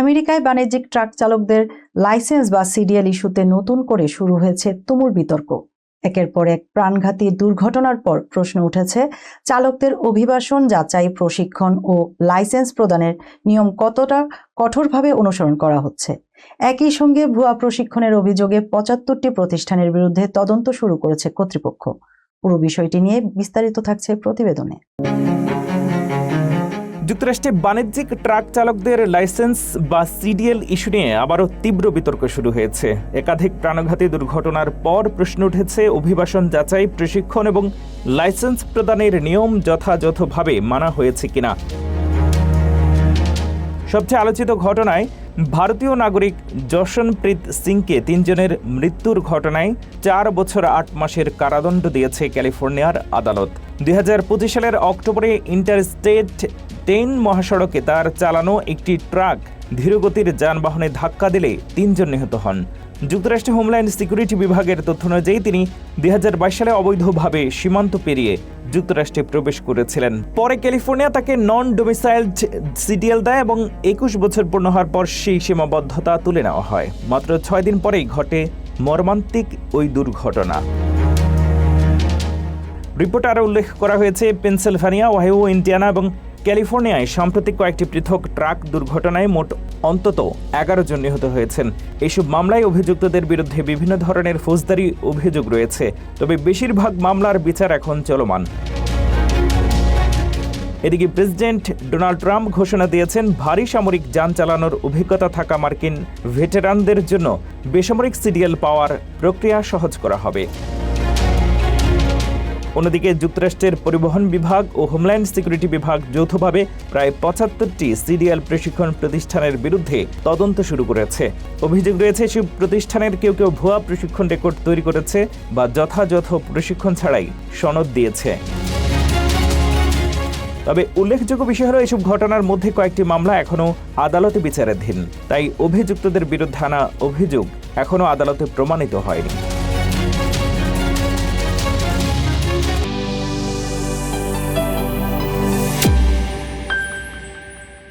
আমেরিকায় বাণিজ্যিক ট্রাক চালকদের লাইসেন্স বা সিডিএল ইস্যুতে নতুন করে শুরু হয়েছে তুমুল বিতর্ক। একের পর এক প্রাণঘাতী দুর্ঘটনার পর প্রশ্ন উঠেছে, চালকদের অভিবাসন যাচাই, প্রশিক্ষণ ও লাইসেন্স প্রদানের নিয়ম কতটা কঠোরভাবে অনুসরণ করা হচ্ছে। একই সঙ্গে ভুয়া প্রশিক্ষণের অভিযোগে ৭৫টি প্রতিষ্ঠানের বিরুদ্ধে তদন্ত শুরু করেছে কর্তৃপক্ষ। পুরো বিষয়টি নিয়ে বিস্তারিত থাকছে প্রতিবেদনে। যুক্তরাষ্ট্রে বাণিজ্যিক ট্রাক চালকদের লাইসেন্স বা সিডিএল ইস্যু নিয়ে আবারও তীব্র বিতর্ক শুরু হয়েছে। একাধিক প্রাণঘাতী দুর্ঘটনার পর প্রশ্ন উঠেছে, অভিবাসন যাচাই, প্রশিক্ষণ এবং লাইসেন্স প্রদানের নিয়ম যথাযথভাবে মানা হয়েছে কিনা। সবচেয়ে আলোচিত ঘটনায় ভারতীয় নাগরিক জশনপ্রীত সিংকে ৩ জনের মৃত্যুর ঘটনায় ৪ বছর ৮ মাসের কারাদণ্ড দিয়েছে ক্যালিফোর্নিয়ার আদালত। ২০২৫ সালের অক্টোবরে ইন্টারস্টেট 10 মহাসড়কে তার চালানো একটি ট্রাক ধীরগতির যানবাহনে ধাক্কা দিলে ৩ জন নিহত হন। যুক্তরাষ্ট্রের হোমল্যান্ড সিকিউরিটি বিভাগের তথ্য অনুযায়ী তিনি ২০২২ সালে অবৈধভাবে সীমান্ত পেরিয়ে যুক্তরাষ্ট্রে প্রবেশ করেছিলেন। পরে ক্যালিফোর্নিয়া তাকে নন ডোমিসাইলড সিডিএল দেয় এবং ২১ বছর পূর্ণ হওয়ার পর সেই সীমাবদ্ধতা তুলে নেওয়া হয়। মাত্র ৬ দিন পরেই ঘটে মর্মান্তিক ওই দুর্ঘটনা। রিপোর্টে আরও উল্লেখ করা হয়েছে, পেনসিলভানিয়া, ওহাইও, ইন্ডিয়ানা এবং ক্যালিফোর্নিয়ায় সাম্প্রতিক কয়েকটি পৃথক ট্রাক দুর্ঘটনায় মোট অন্তত ১১ জন নিহত হয়েছেন। এইসব মামলায় অভিযুক্তদের বিরুদ্ধে বিভিন্ন ধরনের ফৌজদারি অভিযোগ রয়েছে, তবে বেশিরভাগ মামলার বিচার এখন চলমান। এদিকে প্রেসিডেন্ট ডোনাল্ড ট্রাম্প ঘোষণা দিয়েছেন, ভারী সামরিক যান চালানোর অভিজ্ঞতা থাকা মার্কিন ভেটেরানদের জন্য বেসামরিক সিডিএল পাওয়ার প্রক্রিয়া সহজ করা হবে। অন্যদিকে যুক্তরাষ্ট্রের পরিবহন বিভাগ ও হোমল্যান্ড সিকিউরিটি বিভাগ যৌথভাবে প্রায় ৭৫টি সিডিএল প্রশিক্ষণ প্রতিষ্ঠানের বিরুদ্ধে তদন্ত শুরু করেছে। অভিযোগ রয়েছে, এসব প্রতিষ্ঠানের কেউ কেউ ভুয়া প্রশিক্ষণ রেকর্ড তৈরি করেছে বা যথাযথ প্রশিক্ষণ ছাড়াই সনদ দিয়েছে। তবে উল্লেখযোগ্য বিষয় হলো, এসব ঘটনার মধ্যে কয়েকটি মামলা এখনও আদালতে বিচারাধীন, তাই অভিযুক্তদের বিরুদ্ধে আনা অভিযোগ এখনও আদালতে প্রমাণিত হয়নি।